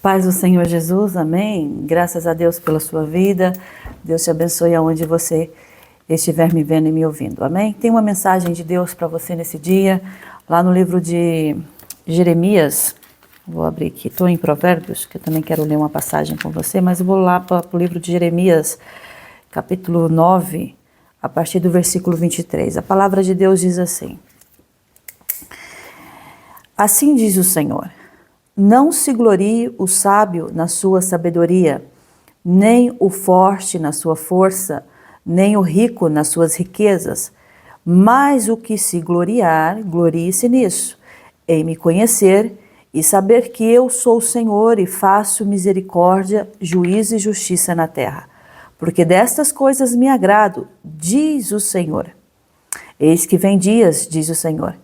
Paz do Senhor Jesus, amém. Graças a Deus pela sua vida. Deus te abençoe aonde você estiver me vendo e me ouvindo, amém. Tem uma mensagem de Deus para você nesse dia, lá no livro de Jeremias. Vou abrir aqui, estou em Provérbios, que eu também quero ler uma passagem com você, mas eu vou lá para o livro de Jeremias, capítulo 9, a partir do versículo 23. A palavra de Deus diz assim: Assim diz o Senhor: não se glorie o sábio na sua sabedoria, nem o forte na sua força, nem o rico nas suas riquezas. Mas o que se gloriar, glorie-se nisso, em me conhecer e saber que eu sou o Senhor e faço misericórdia, juízo e justiça na terra. Porque destas coisas me agrado, diz o Senhor. Eis que vem dias, diz o Senhor,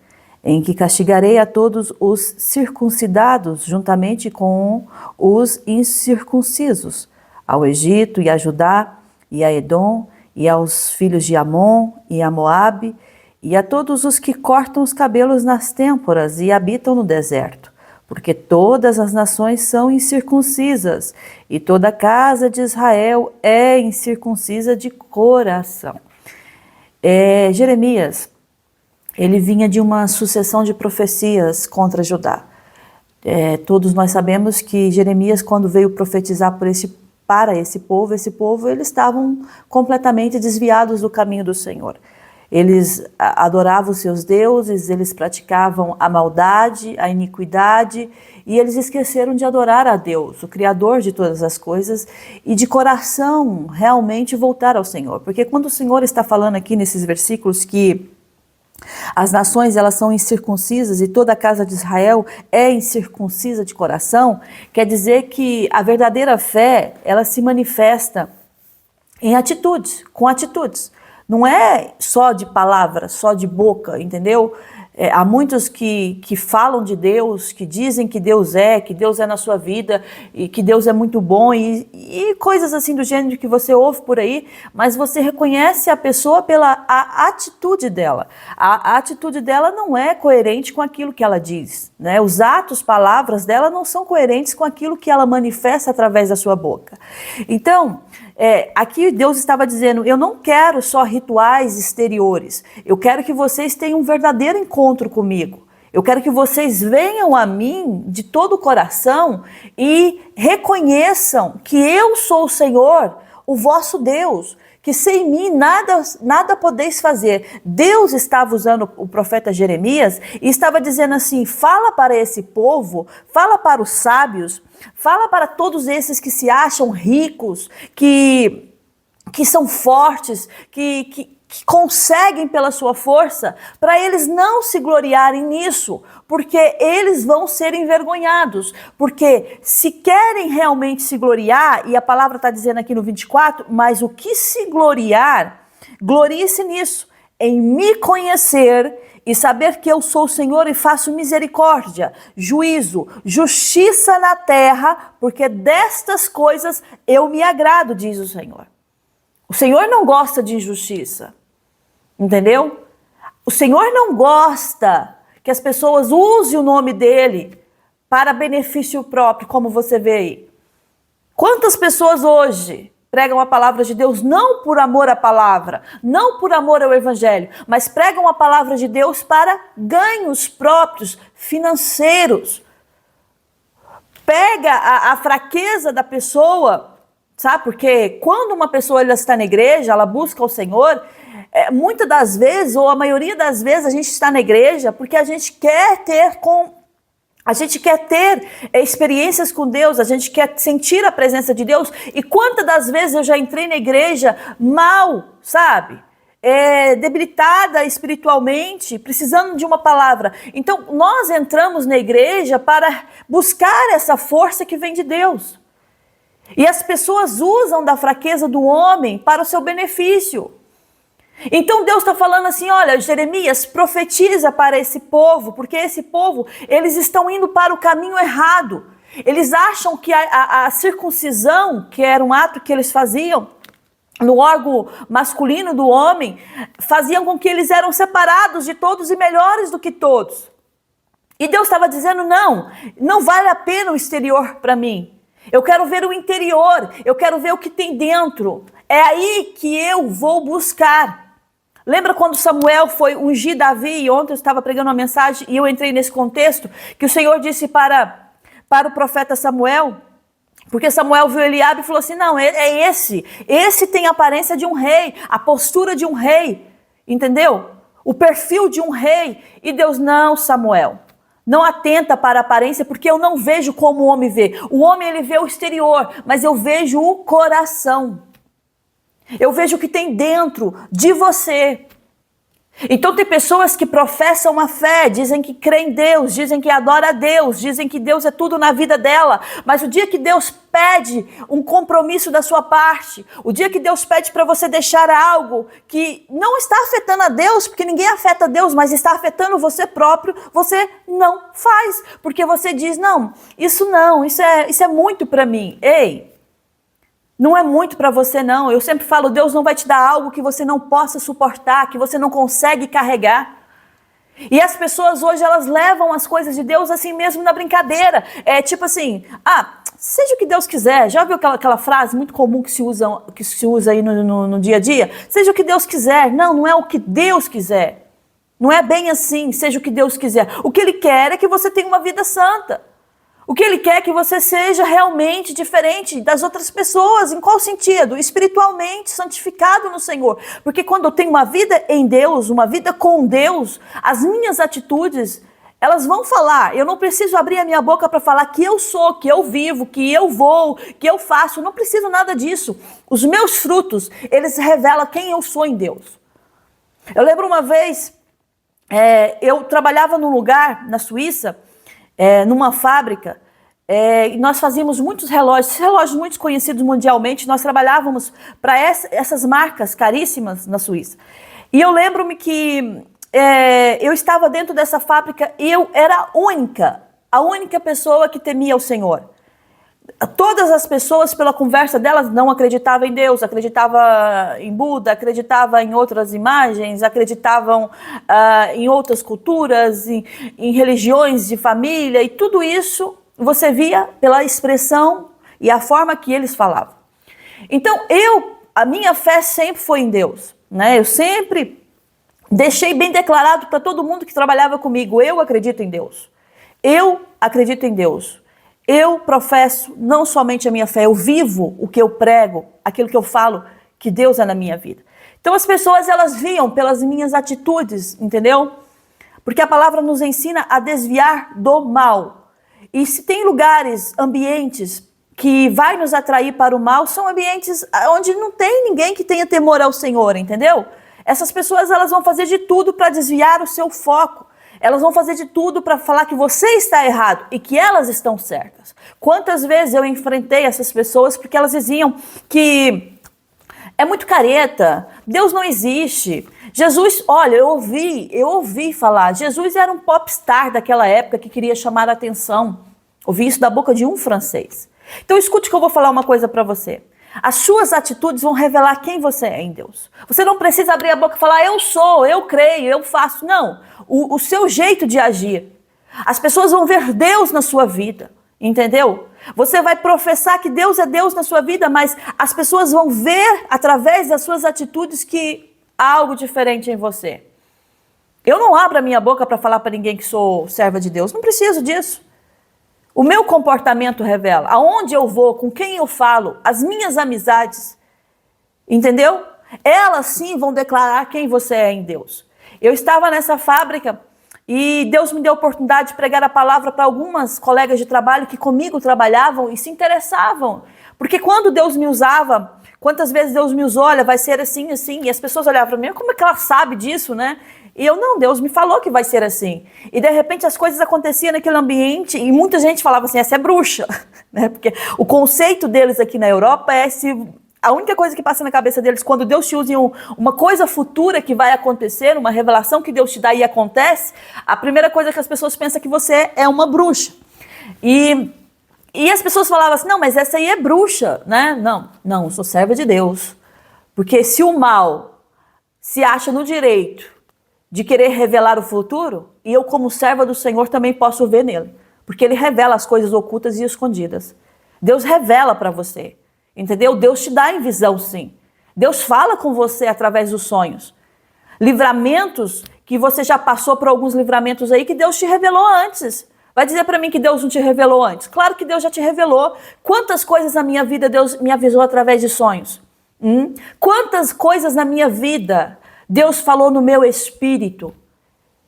em que castigarei a todos os circuncidados, juntamente com os incircuncisos, ao Egito e a Judá, e a Edom, e aos filhos de Amon, e a Moabe, e a todos os que cortam os cabelos nas têmporas e habitam no deserto, porque todas as nações são incircuncisas, e toda a casa de Israel é incircuncisa de coração. Jeremias, ele vinha de uma sucessão de profecias contra Judá. Todos nós sabemos que Jeremias, quando veio profetizar para esse povo, eles estavam completamente desviados do caminho do Senhor. Eles adoravam os seus deuses, eles praticavam a maldade, a iniquidade, e eles esqueceram de adorar a Deus, o Criador de todas as coisas, e de coração realmente voltar ao Senhor. Porque quando o Senhor está falando aqui nesses versículos que as nações, elas são incircuncisas e toda a casa de Israel é incircuncisa de coração, quer dizer que a verdadeira fé, ela se manifesta em atitudes, com atitudes. Não é só de palavra, só de boca, entendeu? Há muitos que falam de Deus, que dizem que Deus é na sua vida e que Deus é muito bom e coisas assim do gênero que você ouve por aí, mas você reconhece a pessoa pela atitude dela. A atitude dela não é coerente com aquilo que ela diz, né? Os atos, palavras dela não são coerentes com aquilo que ela manifesta através da sua boca. Então, aqui Deus estava dizendo, eu não quero só rituais exteriores, eu quero que vocês tenham um verdadeiro encontro comigo. Eu quero que vocês venham a mim de todo o coração e reconheçam que eu sou o Senhor, o vosso Deus, que sem mim nada podeis fazer. Deus estava usando o profeta Jeremias e estava dizendo assim, fala para esse povo, fala para os sábios, fala para todos esses que se acham ricos, que são fortes, que conseguem pela sua força, para eles não se gloriarem nisso, porque eles vão ser envergonhados, porque se querem realmente se gloriar, e a palavra está dizendo aqui no 24, mas o que se gloriar, glorie-se nisso, em me conhecer e saber que eu sou o Senhor e faço misericórdia, juízo, justiça na terra, porque destas coisas eu me agrado, diz o Senhor. O Senhor não gosta de injustiça, entendeu? O Senhor não gosta que as pessoas usem o nome dele para benefício próprio, como você vê aí. Quantas pessoas hoje pregam a palavra de Deus não por amor à palavra, não por amor ao evangelho, mas pregam a palavra de Deus para ganhos próprios, financeiros. Pega a fraqueza da pessoa, sabe? Porque quando uma pessoa ela está na igreja, ela busca o Senhor, muitas das vezes, ou a maioria das vezes, a gente está na igreja porque a gente quer ter experiências com Deus, a gente quer sentir a presença de Deus. E quantas das vezes eu já entrei na igreja mal, sabe? Debilitada espiritualmente, precisando de uma palavra. Então, nós entramos na igreja para buscar essa força que vem de Deus. E as pessoas usam da fraqueza do homem para o seu benefício. Então Deus está falando assim, olha, Jeremias, profetiza para esse povo, porque esse povo, eles estão indo para o caminho errado. Eles acham que a circuncisão, que era um ato que eles faziam no órgão masculino do homem, faziam com que eles eram separados de todos e melhores do que todos. E Deus estava dizendo, não, não vale a pena o exterior para mim. Eu quero ver o interior, eu quero ver o que tem dentro. É aí que eu vou buscar. Lembra quando Samuel foi ungir Davi? E ontem eu estava pregando uma mensagem e eu entrei nesse contexto, que o Senhor disse para o profeta Samuel, porque Samuel viu Eliabe e falou assim, não, é esse tem a aparência de um rei, a postura de um rei, entendeu? O perfil de um rei. E Deus, não, Samuel, não atenta para a aparência, porque eu não vejo como o homem vê. O homem, ele vê o exterior, mas eu vejo o coração. Eu vejo o que tem dentro de você. Então tem pessoas que professam a fé, dizem que creem em Deus, dizem que adoram a Deus, dizem que Deus é tudo na vida dela, mas o dia que Deus pede um compromisso da sua parte, o dia que Deus pede para você deixar algo que não está afetando a Deus, porque ninguém afeta a Deus, mas está afetando você próprio, você não faz, porque você diz, não, isso é muito para mim. Ei! Não é muito para você, não. Eu sempre falo, Deus não vai te dar algo que você não possa suportar, que você não consegue carregar. E as pessoas hoje, elas levam as coisas de Deus assim mesmo na brincadeira. É tipo assim, seja o que Deus quiser. Já viu aquela frase muito comum que se usa aí no dia a dia? Seja o que Deus quiser. Não, não é o que Deus quiser. Não é bem assim, seja o que Deus quiser. O que Ele quer é que você tenha uma vida santa. O que Ele quer é que você seja realmente diferente das outras pessoas. Em qual sentido? Espiritualmente, santificado no Senhor. Porque quando eu tenho uma vida em Deus, uma vida com Deus, as minhas atitudes, elas vão falar. Eu não preciso abrir a minha boca para falar que eu sou, que eu vivo, que eu vou, que eu faço. Eu não preciso nada disso. Os meus frutos, eles revelam quem eu sou em Deus. Eu lembro uma vez, eu trabalhava num lugar na Suíça, numa fábrica, e nós fazíamos muitos relógios muito conhecidos mundialmente. Nós trabalhávamos para essas marcas caríssimas na Suíça. E eu lembro-me que eu estava dentro dessa fábrica e eu era a única pessoa que temia o Senhor. Todas as pessoas, pela conversa delas, não acreditavam em Deus, acreditavam em Buda, acreditavam em outras imagens, acreditavam em outras culturas, em religiões de família, e tudo isso você via pela expressão e a forma que eles falavam. Então a minha fé sempre foi em Deus, né? Eu sempre deixei bem declarado para todo mundo que trabalhava comigo, eu acredito em Deus. Eu acredito em Deus. Eu professo não somente a minha fé, eu vivo o que eu prego, aquilo que eu falo, que Deus é na minha vida. Então as pessoas, elas viam pelas minhas atitudes, entendeu? Porque a palavra nos ensina a desviar do mal. E se tem lugares, ambientes que vai nos atrair para o mal, são ambientes onde não tem ninguém que tenha temor ao Senhor, entendeu? Essas pessoas, elas vão fazer de tudo para desviar o seu foco. Elas vão fazer de tudo para falar que você está errado e que elas estão certas. Quantas vezes eu enfrentei essas pessoas porque elas diziam que é muito careta, Deus não existe. Jesus, olha, eu ouvi falar, Jesus era um popstar daquela época que queria chamar a atenção. Ouvi isso da boca de um francês. Então escute que eu vou falar uma coisa para você. As suas atitudes vão revelar quem você é em Deus. Você não precisa abrir a boca e falar, eu sou, eu creio, eu faço. Não, o seu jeito de agir. As pessoas vão ver Deus na sua vida, entendeu? Você vai professar que Deus é Deus na sua vida, mas as pessoas vão ver através das suas atitudes que há algo diferente em você. Eu não abro a minha boca para falar para ninguém que sou serva de Deus, não preciso disso. O meu comportamento revela aonde eu vou, com quem eu falo, as minhas amizades, entendeu? Elas sim vão declarar quem você é em Deus. Eu estava nessa fábrica e Deus me deu a oportunidade de pregar a palavra para algumas colegas de trabalho que comigo trabalhavam e se interessavam. Porque quando Deus me usava, quantas vezes Deus me usou, olha, vai ser assim, assim, e as pessoas olhavam para mim, como é que ela sabe disso, né? E eu, não, Deus me falou que vai ser assim. E de repente as coisas aconteciam naquele ambiente e muita gente falava assim, essa é bruxa, né? Porque o conceito deles aqui na Europa é a única coisa que passa na cabeça deles quando Deus te usa em uma coisa futura que vai acontecer, uma revelação que Deus te dá e acontece, a primeira coisa que as pessoas pensam é que você é uma bruxa. E as pessoas falavam assim, não, mas essa aí é bruxa, né? Não, eu sou serva de Deus. Porque se o mal se acha no direito de querer revelar o futuro, e eu, como serva do Senhor, também posso ver nele, porque ele revela as coisas ocultas e escondidas. Deus revela para você, entendeu? Deus te dá em visão, sim. Deus fala com você através dos sonhos. Livramentos que você já passou por alguns livramentos aí que Deus te revelou antes. Vai dizer para mim que Deus não te revelou antes? Claro que Deus já te revelou. Quantas coisas na minha vida Deus me avisou através de sonhos? Quantas coisas na minha vida Deus falou no meu espírito?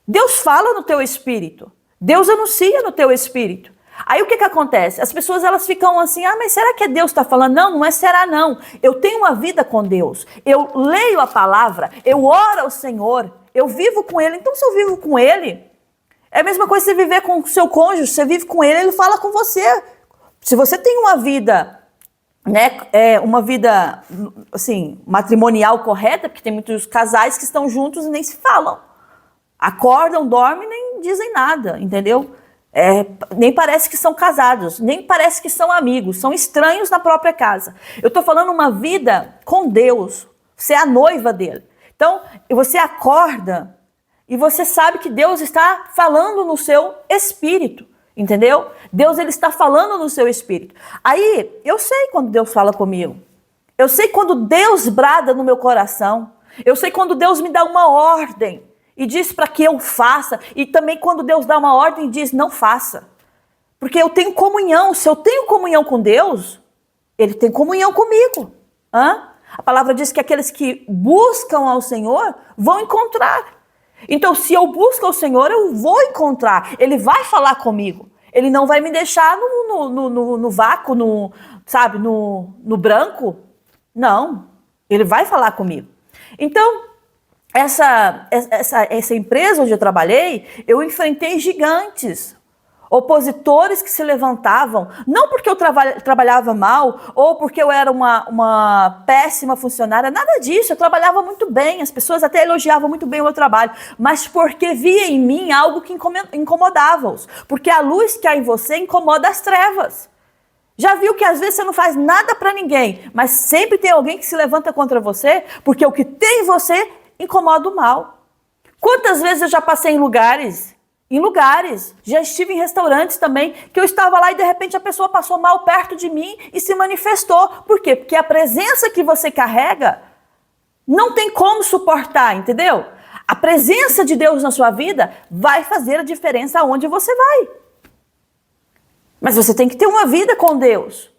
Deus fala no teu espírito. Deus anuncia no teu espírito. Aí o que acontece? As pessoas elas ficam assim, mas será que Deus está falando? Não, não é será não. Eu tenho uma vida com Deus. Eu leio a palavra, eu oro ao Senhor, eu vivo com Ele. Então se eu vivo com Ele, é a mesma coisa você viver com o seu cônjuge, você vive com Ele, Ele fala com você. Se você tem uma vida, né, uma vida assim, matrimonial correta, porque tem muitos casais que estão juntos e nem se falam. Acordam, dormem, nem dizem nada, entendeu? Nem parece que são casados, nem parece que são amigos, são estranhos na própria casa. Eu estou falando uma vida com Deus, você é a noiva dele. Então, você acorda e você sabe que Deus está falando no seu espírito, entendeu? Deus ele está falando no seu espírito. Aí, eu sei quando Deus fala comigo. Eu sei quando Deus brada no meu coração. Eu sei quando Deus me dá uma ordem e diz para que eu faça. E também quando Deus dá uma ordem e diz não faça. Porque eu tenho comunhão. Se eu tenho comunhão com Deus, Ele tem comunhão comigo. A palavra diz que aqueles que buscam ao Senhor vão encontrar. Então, se eu busco ao Senhor, eu vou encontrar. Ele vai falar comigo. Ele não vai me deixar no vácuo, no branco. Não. Ele vai falar comigo. Então, essa empresa onde eu trabalhei, eu enfrentei gigantes, opositores que se levantavam, não porque eu trabalhava mal, ou porque eu era uma péssima funcionária, nada disso, eu trabalhava muito bem, as pessoas até elogiavam muito bem o meu trabalho, mas porque via em mim algo que incomodava-os, porque a luz que há em você incomoda as trevas. Já viu que às vezes você não faz nada para ninguém, mas sempre tem alguém que se levanta contra você, porque o que tem em você incomoda o mal. Quantas vezes eu já passei em lugares, já estive em restaurantes também, que eu estava lá e de repente a pessoa passou mal perto de mim e se manifestou. Por quê? Porque a presença que você carrega não tem como suportar, entendeu? A presença de Deus na sua vida vai fazer a diferença aonde você vai. Mas você tem que ter uma vida com Deus.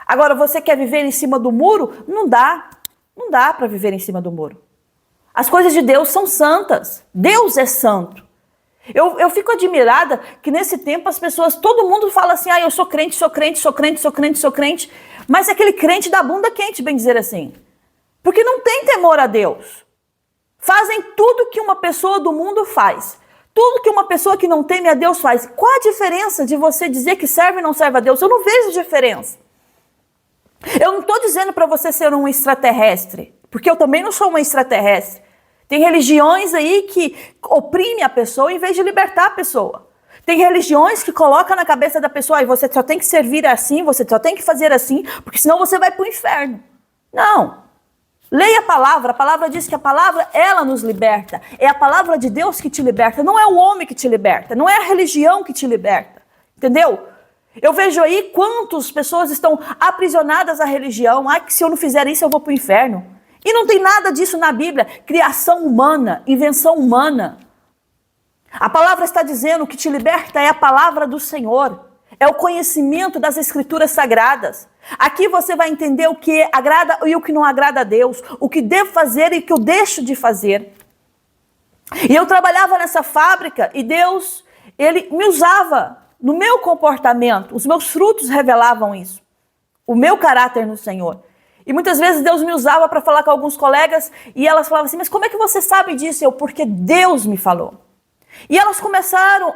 Agora, você quer viver em cima do muro? Não dá. Não dá para viver em cima do muro. As coisas de Deus são santas. Deus é santo. Eu fico admirada que nesse tempo as pessoas, todo mundo fala assim, eu sou crente, sou crente, sou crente, sou crente, sou crente, mas é aquele crente da bunda quente, bem dizer assim. Porque não tem temor a Deus. Fazem tudo que uma pessoa do mundo faz. Tudo que uma pessoa que não teme a Deus faz. Qual a diferença de você dizer que serve ou não serve a Deus? Eu não vejo diferença. Eu não estou dizendo para você ser um extraterrestre, porque eu também não sou uma extraterrestre. Tem religiões aí que oprimem a pessoa em vez de libertar a pessoa. Tem religiões que colocam na cabeça da pessoa, você só tem que servir assim, você só tem que fazer assim, porque senão você vai para o inferno. Não. Leia a palavra diz que a palavra, ela nos liberta. É a palavra de Deus que te liberta, não é o homem que te liberta, não é a religião que te liberta. Entendeu? Eu vejo aí quantas pessoas estão aprisionadas à religião. Que se eu não fizer isso eu vou para o inferno. E não tem nada disso na Bíblia. Criação humana, invenção humana. A palavra está dizendo que te liberta é a palavra do Senhor. É o conhecimento das Escrituras Sagradas. Aqui você vai entender o que agrada e o que não agrada a Deus. O que devo fazer e o que eu deixo de fazer. E eu trabalhava nessa fábrica e Deus, Ele me usava no meu comportamento. Os meus frutos revelavam isso. O meu caráter no Senhor. E muitas vezes Deus me usava para falar com alguns colegas e elas falavam assim, mas como é que você sabe disso? Porque Deus me falou. E elas começaram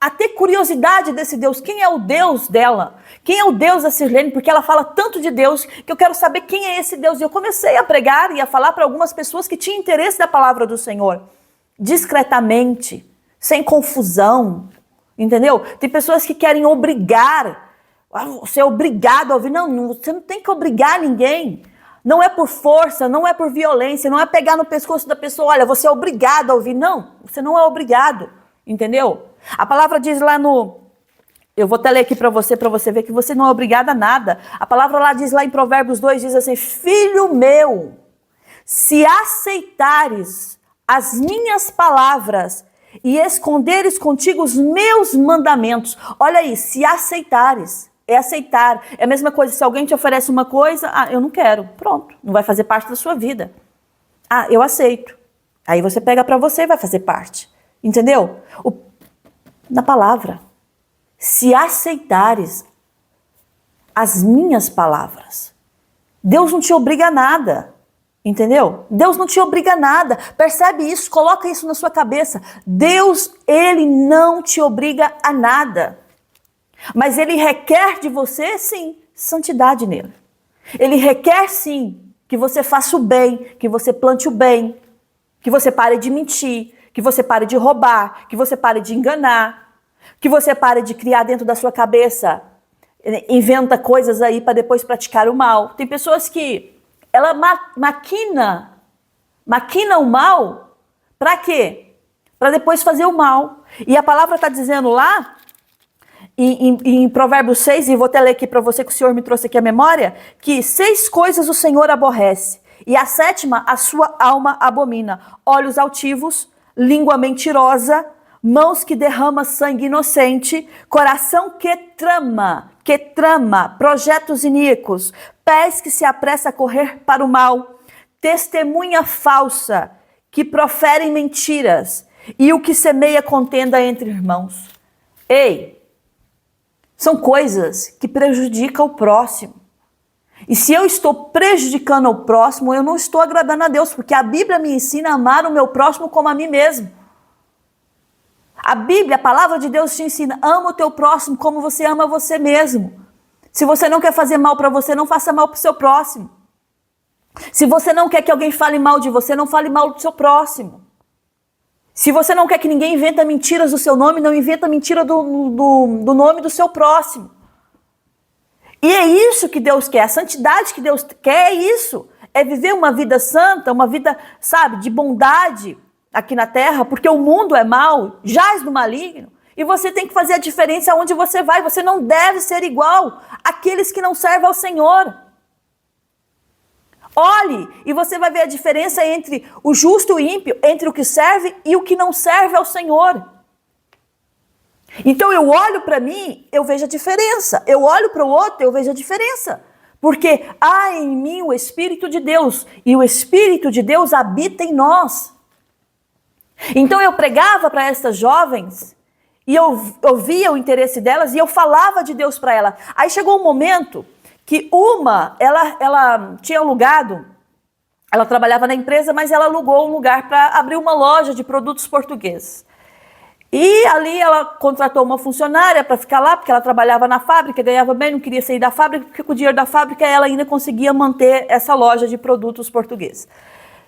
a ter curiosidade desse Deus. Quem é o Deus dela? Quem é o Deus da Sirlene? Porque ela fala tanto de Deus que eu quero saber quem é esse Deus. E eu comecei a pregar e a falar para algumas pessoas que tinham interesse da palavra do Senhor. Discretamente, sem confusão. Entendeu? Tem pessoas que querem obrigar. Você é obrigado a ouvir. Não, você não tem que obrigar ninguém. Não é por força, não é por violência, não é pegar no pescoço da pessoa, olha, você é obrigado a ouvir. Não, você não é obrigado, entendeu? A palavra diz lá eu vou até ler aqui para você ver que você não é obrigado a nada. A palavra lá diz lá em Provérbios 2, diz assim, filho meu, se aceitares as minhas palavras e esconderes contigo os meus mandamentos. Olha aí, se aceitares. É aceitar. É a mesma coisa, se alguém te oferece uma coisa, eu não quero. Pronto, não vai fazer parte da sua vida. Eu aceito. Aí você pega para você e vai fazer parte. Entendeu? Na palavra. Se aceitares as minhas palavras. Deus não te obriga a nada. Entendeu? Deus não te obriga a nada. Percebe isso, coloca isso na sua cabeça. Deus, ele não te obriga a nada. Mas ele requer de você, sim, santidade nele. Ele requer, sim, que você faça o bem, que você plante o bem, que você pare de mentir, que você pare de roubar, que você pare de enganar, que você pare de criar dentro da sua cabeça, inventa coisas aí para depois praticar o mal. Tem pessoas que ela maquina o mal, para quê? Para depois fazer o mal. E a palavra está dizendo lá, em Provérbios 6, e vou até ler aqui para você que o Senhor me trouxe aqui a memória, que 6 coisas o Senhor aborrece, e a 7ª a sua alma abomina: olhos altivos, língua mentirosa, mãos que derramam sangue inocente, coração que trama projetos iníquos, pés que se apressa a correr para o mal, testemunha falsa, que proferem mentiras, e o que semeia contenda entre irmãos. Ei! São coisas que prejudicam o próximo. E se eu estou prejudicando o próximo, eu não estou agradando a Deus, porque a Bíblia me ensina a amar o meu próximo como a mim mesmo. A Bíblia, a palavra de Deus te ensina, ama o teu próximo como você ama você mesmo. Se você não quer fazer mal para você, não faça mal para o seu próximo. Se você não quer que alguém fale mal de você, não fale mal do seu próximo. Se você não quer que ninguém inventa mentiras do seu nome, não inventa mentira do nome do seu próximo. E é isso que Deus quer, a santidade que Deus quer é isso. É viver uma vida santa, uma vida, sabe, de bondade aqui na terra, porque o mundo é mau, jaz no maligno, e você tem que fazer a diferença aonde você vai. Você não deve ser igual àqueles que não servem ao Senhor. Olhe e você vai ver a diferença entre o justo e o ímpio, entre o que serve e o que não serve ao Senhor. Então eu olho para mim, eu vejo a diferença. Eu olho para o outro, eu vejo a diferença. Porque há em mim o Espírito de Deus, e o Espírito de Deus habita em nós. Então eu pregava para essas jovens, e eu via o interesse delas, e eu falava de Deus para ela. Aí chegou um momento que ela tinha alugado, ela trabalhava na empresa, mas ela alugou um lugar para abrir uma loja de produtos portugueses. E ali ela contratou uma funcionária para ficar lá, porque ela trabalhava na fábrica, ganhava bem, não queria sair da fábrica, porque com o dinheiro da fábrica ela ainda conseguia manter essa loja de produtos portugueses.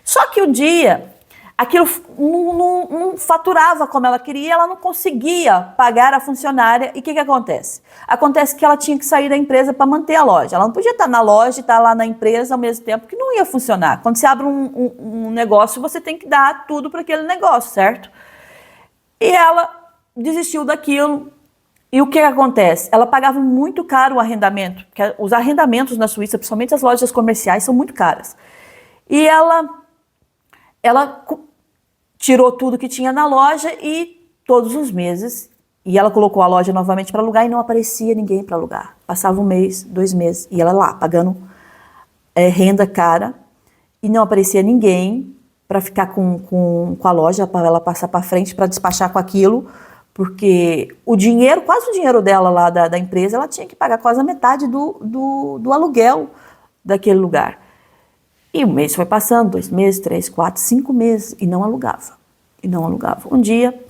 Só que um dia, aquilo não faturava como ela queria, ela não conseguia pagar a funcionária. E o que acontece? Acontece que ela tinha que sair da empresa para manter a loja. Ela não podia estar na loja e estar lá na empresa ao mesmo tempo, que não ia funcionar. Quando você abre um negócio, você tem que dar tudo para aquele negócio, certo? E ela desistiu daquilo. E o que acontece? Ela pagava muito caro o arrendamento, porque os arrendamentos na Suíça, principalmente as lojas comerciais, são muito caras. E ela tirou tudo que tinha na loja e todos os meses, e ela colocou a loja novamente para alugar e não aparecia ninguém para alugar. Passava 1 mês, 2 meses, e ela lá, pagando renda cara, e não aparecia ninguém para ficar com a loja, para ela passar para frente, para despachar com aquilo, porque o dinheiro, quase o dinheiro dela lá da empresa, ela tinha que pagar quase a metade do aluguel daquele lugar. E o mês foi passando, 2 meses, 3, 4, 5 meses, e não alugava. E não alugava. Um dia,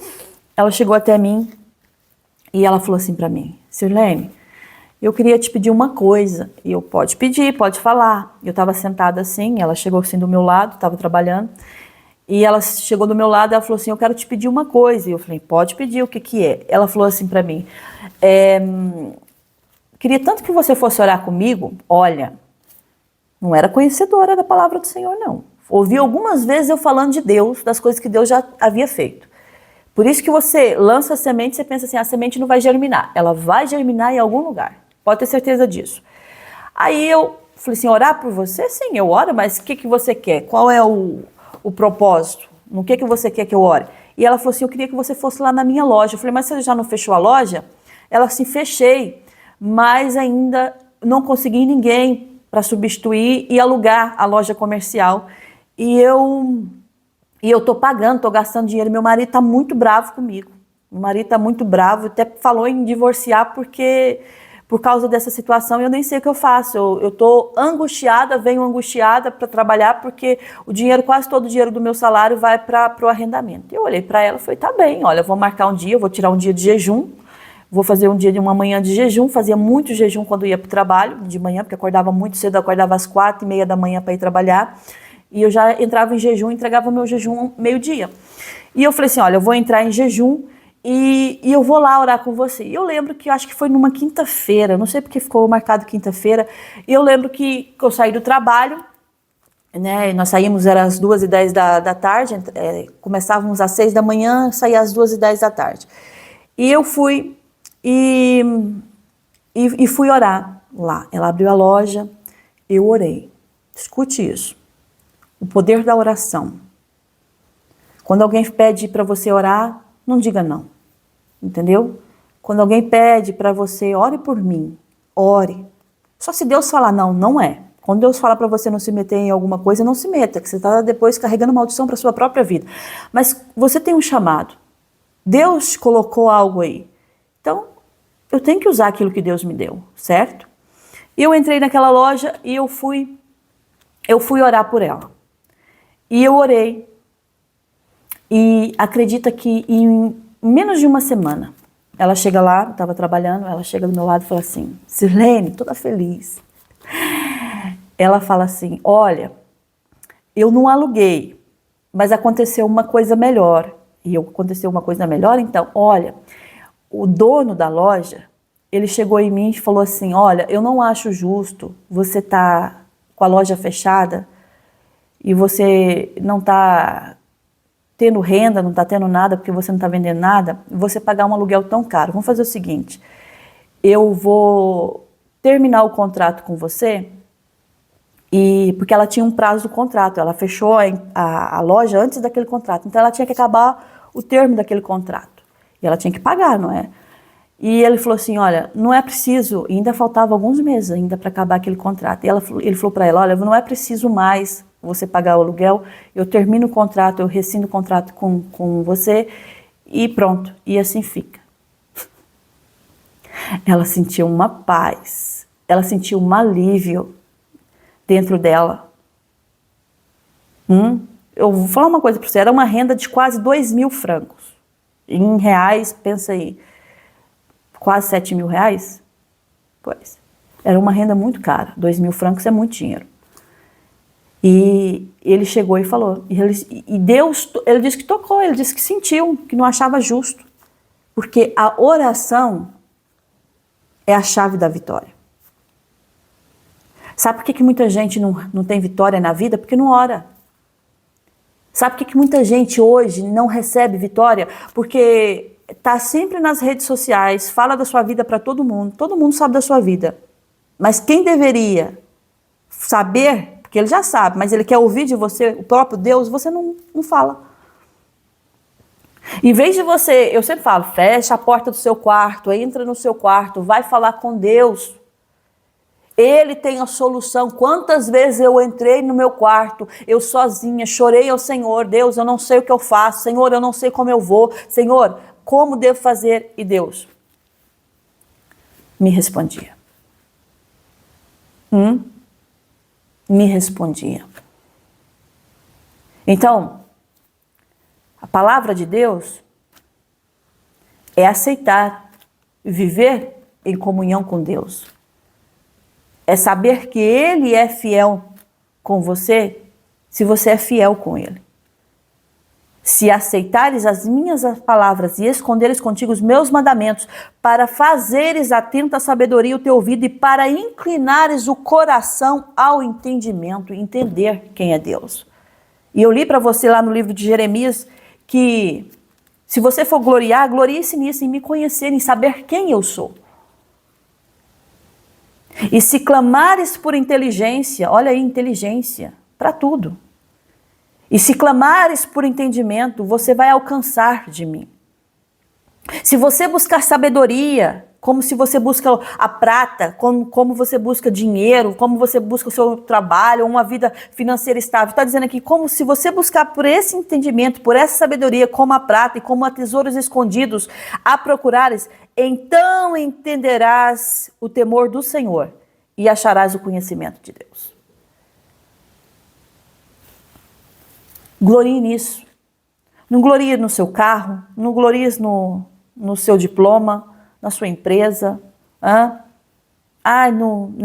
ela chegou até mim e ela falou assim para mim: Sirlene, eu queria te pedir uma coisa. E eu, pode pedir, pode falar. Eu estava sentada assim, ela chegou assim do meu lado, estava trabalhando, e ela chegou do meu lado e ela falou assim: eu quero te pedir uma coisa. E eu falei: pode pedir, o que que é? Ela falou assim para mim: queria tanto que você fosse orar comigo, olha, Não era conhecedora da palavra do Senhor, não. Ouvi algumas vezes eu falando de Deus, das coisas que Deus já havia feito. Por isso que você lança a semente, você pensa assim, a semente não vai germinar. Ela vai germinar em algum lugar. Pode ter certeza disso. Aí eu falei assim, orar por você? Sim, eu oro, mas o que você quer? Qual é o propósito? No que você quer que eu ore? E ela falou assim, eu queria que você fosse lá na minha loja. Eu falei, mas você já não fechou a loja? Ela assim, fechei, mas ainda não consegui ninguém para substituir e alugar a loja comercial. E eu tô pagando, tô gastando dinheiro. Meu marido tá muito bravo comigo. Meu marido tá muito bravo, até falou em divorciar por causa dessa situação, eu nem sei o que eu faço. Eu tô angustiada, venho angustiada para trabalhar porque o dinheiro, quase todo o dinheiro do meu salário vai para o arrendamento. Eu olhei para ela e falei, tá bem, olha, eu vou marcar um dia, eu vou tirar um dia de jejum, vou fazer um dia de uma manhã de jejum, fazia muito jejum quando ia para o trabalho, de manhã, porque acordava muito cedo, acordava às 4:30 da manhã para ir trabalhar, e eu já entrava em jejum, entregava meu jejum meio-dia. E eu falei assim, olha, eu vou entrar em jejum e eu vou lá orar com você. E eu lembro que, eu acho que foi numa quinta-feira, não sei porque ficou marcado quinta-feira, e eu lembro que eu saí do trabalho, né, nós saímos, era às 2:10 da tarde, começávamos às 6 da manhã, saía às 2:10 da tarde. E eu fui e fui orar lá. Ela abriu a loja, eu orei. Escute isso. O poder da oração. Quando alguém pede para você orar, não diga não. Entendeu? Quando alguém pede para você, ore por mim, ore. Só se Deus falar não, não é. Quando Deus fala para você não se meter em alguma coisa, não se meta, que você está depois carregando maldição para sua própria vida. Mas você tem um chamado. Deus colocou algo aí. Então, eu tenho que usar aquilo que Deus me deu, certo? E eu entrei naquela loja e eu fui orar por ela. E eu orei. E acredita que em menos de uma semana, ela chega lá, estava trabalhando, ela chega do meu lado e fala assim, Sirlene, toda feliz. Ela fala assim, olha, eu não aluguei, mas aconteceu uma coisa melhor. E aconteceu uma coisa melhor, então, olha, o dono da loja, ele chegou em mim e falou assim, olha, eu não acho justo você estar com a loja fechada e você não está tendo renda, não está tendo nada porque você não está vendendo nada, você pagar um aluguel tão caro. Vamos fazer o seguinte, eu vou terminar o contrato com você, porque ela tinha um prazo do contrato, ela fechou a loja antes daquele contrato, então ela tinha que acabar o termo daquele contrato, e ela tinha que pagar, não é? E ele falou assim, olha, não é preciso, ainda faltava alguns meses ainda para acabar aquele contrato, e ele falou para ela, olha, não é preciso mais você pagar o aluguel, eu termino o contrato, eu rescindo o contrato com você, e pronto, e assim fica. Ela sentiu uma paz, ela sentiu um alívio dentro dela. Eu vou falar uma coisa para você, era uma renda de quase 2.000 francos. Em reais, pensa aí, quase 7.000 reais? Pois, era uma renda muito cara, 2.000 francos é muito dinheiro. E ele chegou e falou, e Deus, ele disse que tocou, ele disse que sentiu, que não achava justo. Porque a oração é a chave da vitória. Sabe por que muita gente não tem vitória na vida? Porque não ora. Sabe por que muita gente hoje não recebe vitória? Porque está sempre nas redes sociais, fala da sua vida para todo mundo sabe da sua vida. Mas quem deveria saber, porque ele já sabe, mas ele quer ouvir de você, o próprio Deus, você não fala. Em vez de você, eu sempre falo, fecha a porta do seu quarto, entra no seu quarto, vai falar com Deus. Ele tem a solução. Quantas vezes eu entrei no meu quarto, eu sozinha, chorei ao Senhor, Deus, eu não sei o que eu faço, Senhor, eu não sei como eu vou, Senhor, como devo fazer? E Deus me respondia. Me respondia. Então, a palavra de Deus é aceitar, viver em comunhão com Deus. É saber que Ele é fiel com você, se você é fiel com Ele. Se aceitares as minhas palavras e esconderes contigo os meus mandamentos, para fazeres atento à sabedoria o teu ouvido e para inclinares o coração ao entendimento, entender quem é Deus. E eu li para você lá no livro de Jeremias que se você for gloriar, glorie-se nisso, em me conhecer, em saber quem eu sou. E se clamares por inteligência, olha aí, inteligência, para tudo. E se clamares por entendimento, você vai alcançar de mim. Se você buscar sabedoria, como se você busca a prata, como você busca dinheiro, como você busca o seu trabalho, uma vida financeira estável. Está dizendo aqui, como se você buscar por esse entendimento, por essa sabedoria, como a prata e como a tesouros escondidos a procurares, então entenderás o temor do Senhor e acharás o conhecimento de Deus. Glorie nisso. Não glorie no seu carro, não glorie no seu diploma, na sua empresa, na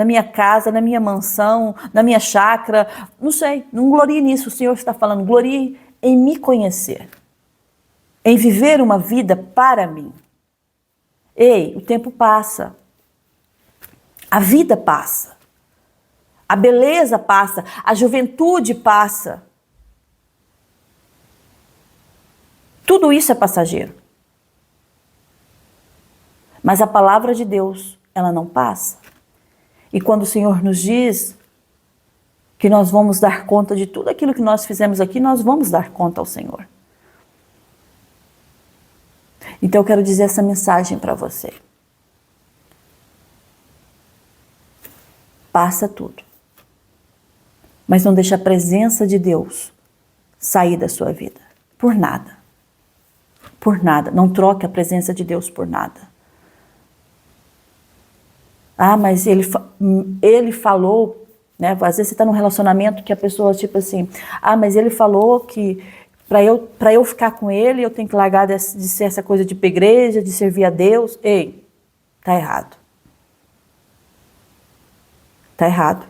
minha casa, na minha mansão, na minha chácara, não sei, não glorie nisso. O Senhor está falando, glorie em me conhecer, em viver uma vida para mim. Ei, o tempo passa, a vida passa, a beleza passa, a juventude passa. Tudo isso é passageiro. Mas a palavra de Deus, ela não passa. E quando o Senhor nos diz que nós vamos dar conta de tudo aquilo que nós fizemos aqui, nós vamos dar conta ao Senhor. Então eu quero dizer essa mensagem para você. Passa tudo. Mas não deixe a presença de Deus sair da sua vida. Por nada. Por nada. Não troque a presença de Deus por nada. Mas ele falou, né? Às vezes você está num relacionamento que a pessoa, tipo assim, mas ele falou que para eu ficar com ele, eu tenho que largar de ser essa coisa de ir pra igreja, de servir a Deus. Ei, tá errado. Tá errado.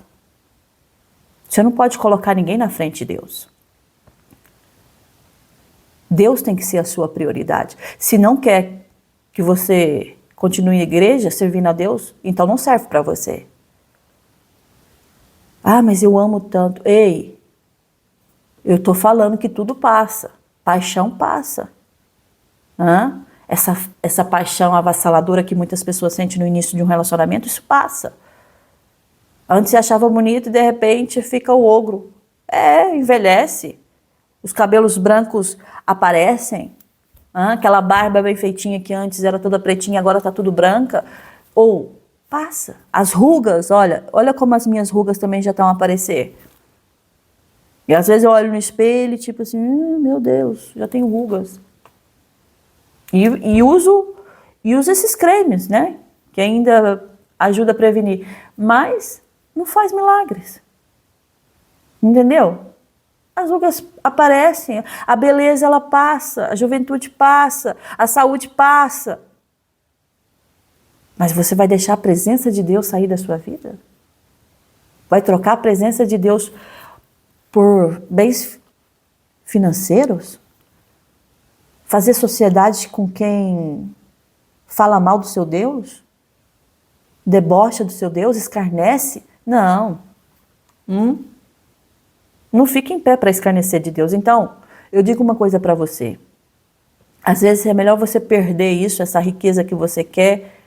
Você não pode colocar ninguém na frente de Deus. Deus tem que ser a sua prioridade. Se não quer que você continue na igreja, servindo a Deus, então não serve para você. Mas eu amo tanto. Ei, eu estou falando que tudo passa. Paixão passa. Essa paixão avassaladora que muitas pessoas sentem no início de um relacionamento, isso passa. Antes você achava bonito e de repente fica o ogro. Envelhece. Os cabelos brancos aparecem. Aquela barba bem feitinha que antes era toda pretinha, agora está tudo branca. Ou passa. As rugas, olha como as minhas rugas também já estão a aparecer. E às vezes eu olho no espelho e tipo assim, meu Deus, já tenho rugas. E uso esses cremes, né? Que ainda ajuda a prevenir. Mas não faz milagres. Entendeu? As rugas aparecem, a beleza ela passa, a juventude passa, a saúde passa. Mas você vai deixar a presença de Deus sair da sua vida? Vai trocar a presença de Deus por bens financeiros? Fazer sociedade com quem fala mal do seu Deus? Debocha do seu Deus? Escarnece? Não. Não fique em pé para escarnecer de Deus. Então, eu digo uma coisa para você. Às vezes é melhor você perder isso, essa riqueza que você quer,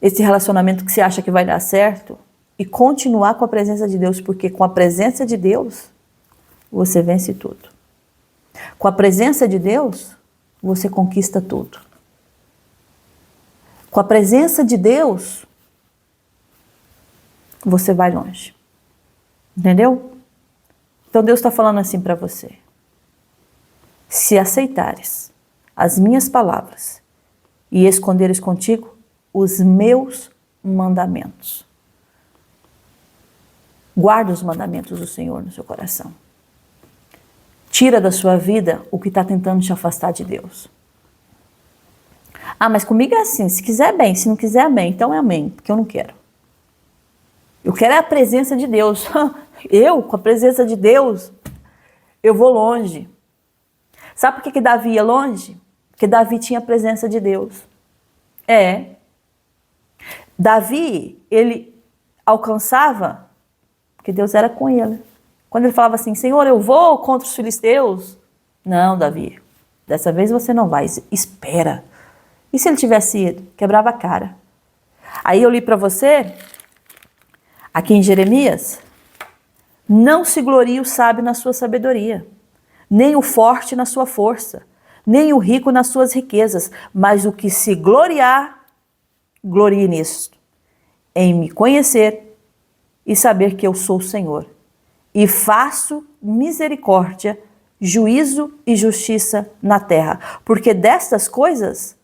esse relacionamento que você acha que vai dar certo, e continuar com a presença de Deus, porque com a presença de Deus, você vence tudo. Com a presença de Deus, você conquista tudo. Com a presença de Deus, você vai longe. Entendeu? Então Deus está falando assim para você. Se aceitares as minhas palavras e esconderes contigo os meus mandamentos. Guarda os mandamentos do Senhor no seu coração. Tira da sua vida o que está tentando te afastar de Deus. Mas comigo é assim, se quiser bem, se não quiser amém, então é amém, porque eu não quero. Eu quero a presença de Deus. Eu, com a presença de Deus, eu vou longe. Sabe por que Davi ia longe? Porque Davi tinha a presença de Deus. Davi, ele alcançava, porque Deus era com ele. Quando ele falava assim, Senhor, eu vou contra os filisteus. Não, Davi, dessa vez você não vai, espera. E se ele tivesse ido? Quebrava a cara. Aí eu li para você, aqui em Jeremias, não se glorie o sábio na sua sabedoria, nem o forte na sua força, nem o rico nas suas riquezas, mas o que se gloriar, glorie nisto, em me conhecer e saber que eu sou o Senhor, e faço misericórdia, juízo e justiça na terra, porque destas coisas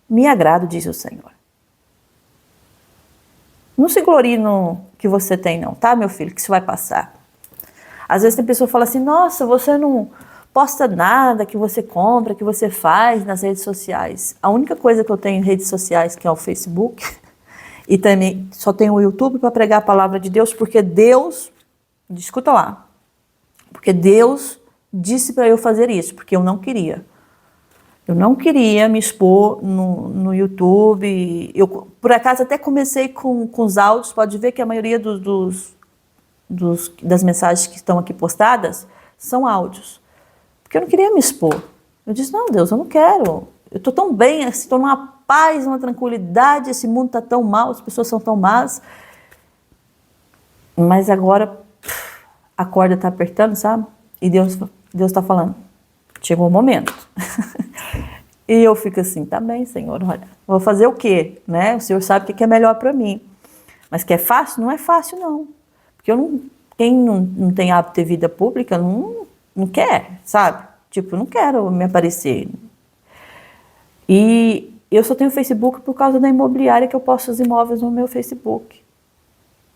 me agrado, diz o Senhor. Não se glorie no que você tem não, tá, meu filho, que isso vai passar. Às vezes tem pessoa que fala assim, nossa, você não posta nada que você compra, que você faz nas redes sociais. A única coisa que eu tenho em redes sociais que é o Facebook e também só tenho o YouTube para pregar a palavra de Deus, porque Deus, escuta lá, porque Deus disse para eu fazer isso, porque eu não queria. Eu não queria me expor no YouTube. Eu, por acaso, até comecei com os áudios. Pode ver que a maioria das mensagens que estão aqui postadas são áudios. Porque eu não queria me expor. Eu disse, não, Deus, eu não quero. Eu estou tão bem, estou numa paz, numa tranquilidade. Esse mundo está tão mal, as pessoas são tão más. Mas agora a corda está apertando, sabe? E Deus está falando, chegou o momento. E eu fico assim, tá bem, Senhor, olha, vou fazer o quê? Né? O Senhor sabe o que é melhor para mim. Mas que é fácil? Não é fácil, não. Porque quem não tem hábito de ter vida pública não quer, sabe? Tipo, não quero me aparecer. E eu só tenho Facebook por causa da imobiliária que eu posto os imóveis no meu Facebook.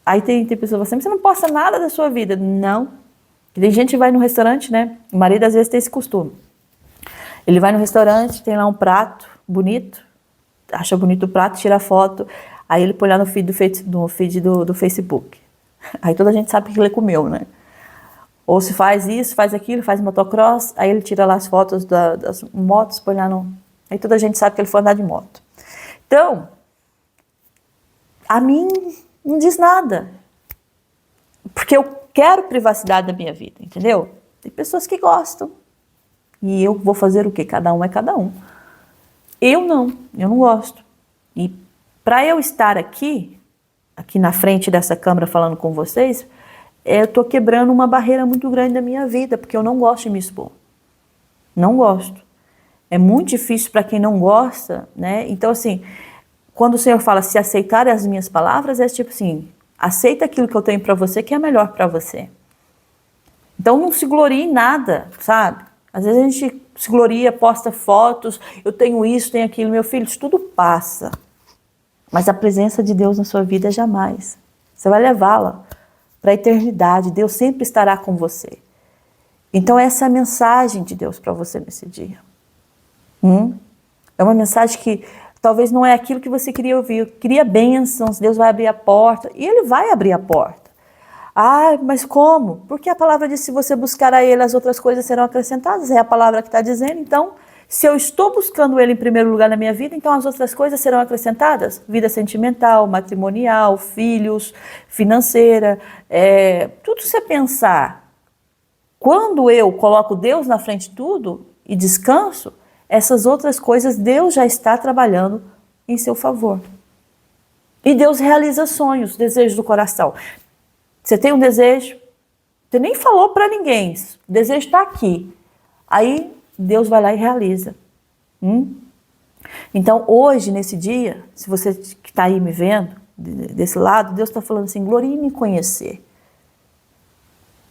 Aí tem pessoa assim, você não posta nada da sua vida. Não. Tem gente que vai no restaurante, né? O marido às vezes tem esse costume. Ele vai no restaurante, tem lá um prato bonito, acha bonito o prato, tira foto, aí ele põe lá no feed do Facebook. Aí toda a gente sabe que ele comeu, né? Ou se faz isso, faz aquilo, faz motocross, aí ele tira lá as fotos das motos, põe lá no... Aí toda a gente sabe que ele foi andar de moto. Então, a mim não diz nada. Porque eu quero privacidade da minha vida, entendeu? Tem pessoas que gostam. E eu vou fazer o quê? Cada um é cada um. Eu não gosto. E para eu estar aqui na frente dessa câmera falando com vocês, eu estou quebrando uma barreira muito grande da minha vida, porque eu não gosto de me expor. Não gosto. É muito difícil para quem não gosta, né? Então, assim, quando o Senhor fala se aceitar as minhas palavras, é tipo assim, aceita aquilo que eu tenho para você que é melhor para você. Então, não se glorie em nada, sabe? Às vezes a gente se gloria, posta fotos, eu tenho isso, tenho aquilo. Meu filho, isso tudo passa. Mas a presença de Deus na sua vida jamais. Você vai levá-la para a eternidade. Deus sempre estará com você. Então essa é a mensagem de Deus para você nesse dia. É uma mensagem que talvez não é aquilo que você queria ouvir. Eu queria bênçãos, Deus vai abrir a porta. E Ele vai abrir a porta. Ah, mas como? Porque a palavra diz, se você buscar a Ele, as outras coisas serão acrescentadas. É a palavra que está dizendo. Então, se eu estou buscando Ele em primeiro lugar na minha vida, então as outras coisas serão acrescentadas. Vida sentimental, matrimonial, filhos, financeira, tudo você pensar. Quando eu coloco Deus na frente de tudo e descanso, essas outras coisas Deus já está trabalhando em seu favor. E Deus realiza sonhos, desejos do coração. Você tem um desejo, você nem falou para ninguém, o desejo está aqui. Aí Deus vai lá e realiza. Então hoje, nesse dia, se você que está aí me vendo, desse lado, Deus está falando assim, glorie em me conhecer.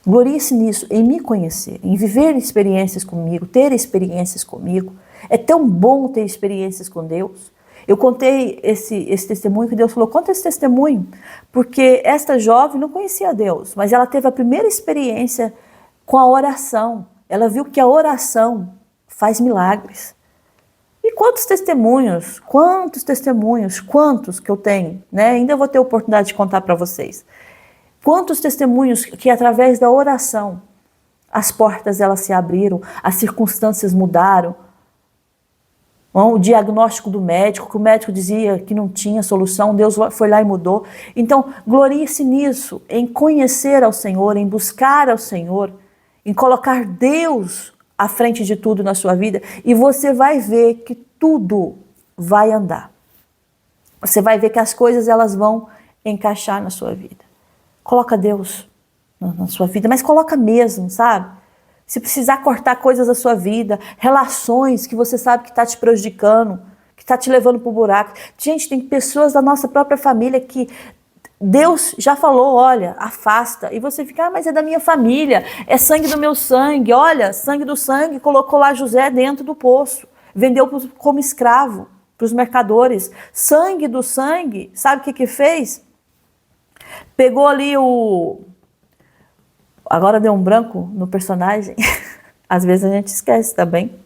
Glorie-se nisso, em me conhecer, em viver experiências comigo, ter experiências comigo. É tão bom ter experiências com Deus. Eu contei esse testemunho que Deus falou, conta esse testemunho, porque esta jovem não conhecia Deus, mas ela teve a primeira experiência com a oração. Ela viu que a oração faz milagres. E quantos testemunhos que eu tenho, né? Ainda vou ter a oportunidade de contar para vocês. Quantos testemunhos que através da oração As portas elas se abriram, as circunstâncias mudaram. O diagnóstico do médico, que o médico dizia que não tinha solução, Deus foi lá e mudou. Então, glorie-se nisso, em conhecer ao Senhor, em buscar ao Senhor, em colocar Deus à frente de tudo na sua vida, e você vai ver que tudo vai andar. Você vai ver que as coisas elas vão encaixar na sua vida. Coloca Deus na sua vida, mas coloca mesmo, sabe? Se precisar cortar coisas da sua vida, relações que você sabe que está te prejudicando, que está te levando para o buraco. Gente, tem pessoas da nossa própria família que Deus já falou, olha, afasta. E você fica, mas é da minha família, é sangue do meu sangue. Olha, sangue do sangue, colocou lá José dentro do poço. Vendeu como escravo para os mercadores. Sangue do sangue, sabe o que fez? Pegou ali Agora deu um branco no personagem. Às vezes a gente esquece também.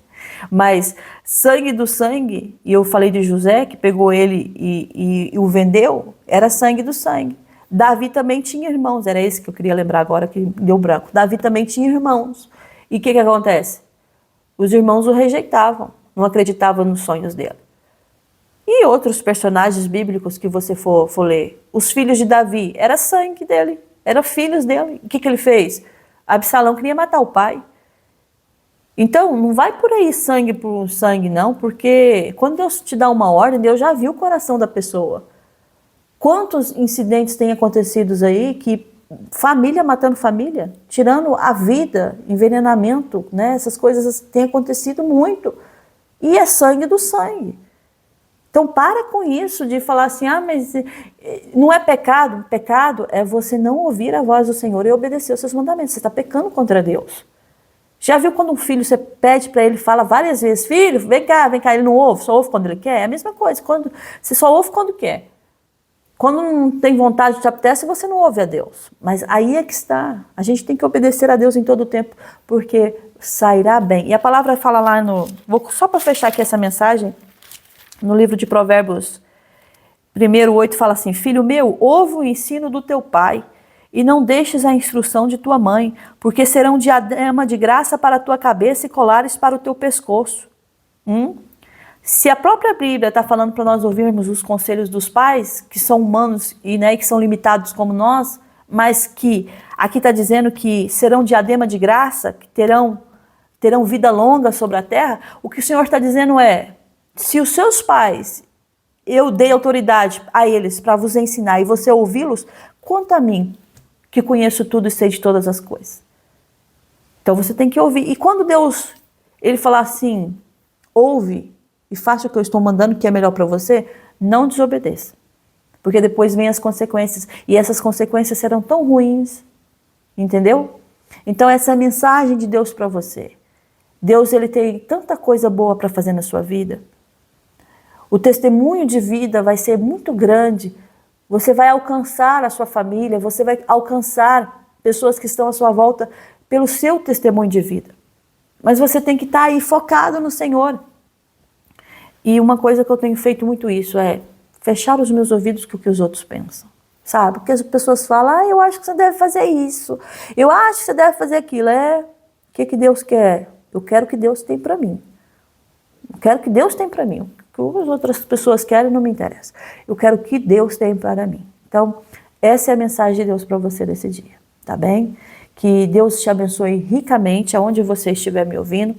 Mas sangue do sangue, e eu falei de José, que pegou ele e o vendeu, era sangue do sangue. Davi também tinha irmãos, era esse que eu queria lembrar agora, que deu branco. Davi também tinha irmãos. E o que acontece? Os irmãos o rejeitavam, não acreditavam nos sonhos dele. E outros personagens bíblicos que você for ler. Os filhos de Davi, era sangue dele. Eram filhos dele. O que ele fez? Absalão queria matar o pai. Então, não vai por aí sangue por sangue, não, porque quando Deus te dá uma ordem, Deus já viu o coração da pessoa. Quantos incidentes têm acontecido aí que família matando família, tirando a vida, envenenamento, né? Essas coisas têm acontecido muito. E é sangue do sangue. Então, para com isso de falar assim, mas não é pecado. Pecado é você não ouvir a voz do Senhor e obedecer aos seus mandamentos. Você está pecando contra Deus. Já viu quando um filho, você pede para ele, fala várias vezes, filho, vem cá, ele não ouve, só ouve quando ele quer? É a mesma coisa, você só ouve quando quer. Quando não tem vontade, te apetece, você não ouve a Deus. Mas aí é que está. A gente tem que obedecer a Deus em todo o tempo, porque sairá bem. E a palavra fala lá só para fechar aqui essa mensagem, no livro de Provérbios 1:8 fala assim, filho meu, ouve o ensino do teu pai e não deixes a instrução de tua mãe, porque serão diadema de graça para a tua cabeça e colares para o teu pescoço. Se a própria Bíblia está falando para nós ouvirmos os conselhos dos pais, que são humanos e que são limitados como nós, mas que aqui está dizendo que serão diadema de graça, que terão vida longa sobre a terra, o que o Senhor está dizendo é, se os seus pais, eu dei autoridade a eles para vos ensinar e você ouvi-los, quanto a mim, que conheço tudo e sei de todas as coisas. Então você tem que ouvir. E quando Deus, ele falar assim, ouve e faça o que eu estou mandando, que é melhor para você, não desobedeça. Porque depois vem as consequências. E essas consequências serão tão ruins. Entendeu? Então essa é a mensagem de Deus para você. Deus, ele tem tanta coisa boa para fazer na sua vida. O testemunho de vida vai ser muito grande. Você vai alcançar a sua família, você vai alcançar pessoas que estão à sua volta pelo seu testemunho de vida. Mas você tem que estar aí focado no Senhor. E uma coisa que eu tenho feito muito isso é fechar os meus ouvidos com o que os outros pensam. Sabe? Porque as pessoas falam, eu acho que você deve fazer isso. Eu acho que você deve fazer aquilo. O que Deus quer? Eu quero o que Deus tem para mim. Eu quero o que Deus tem para mim. O que as outras pessoas querem não me interessa. Eu quero o que Deus tem para mim. Então, essa é a mensagem de Deus para você nesse dia. Tá bem? Que Deus te abençoe ricamente aonde você estiver me ouvindo.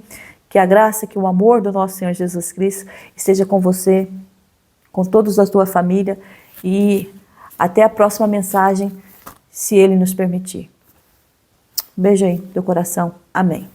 Que a graça, que o amor do nosso Senhor Jesus Cristo esteja com você, com todos da tua família. E até a próxima mensagem, se Ele nos permitir. Um beijo aí do coração. Amém.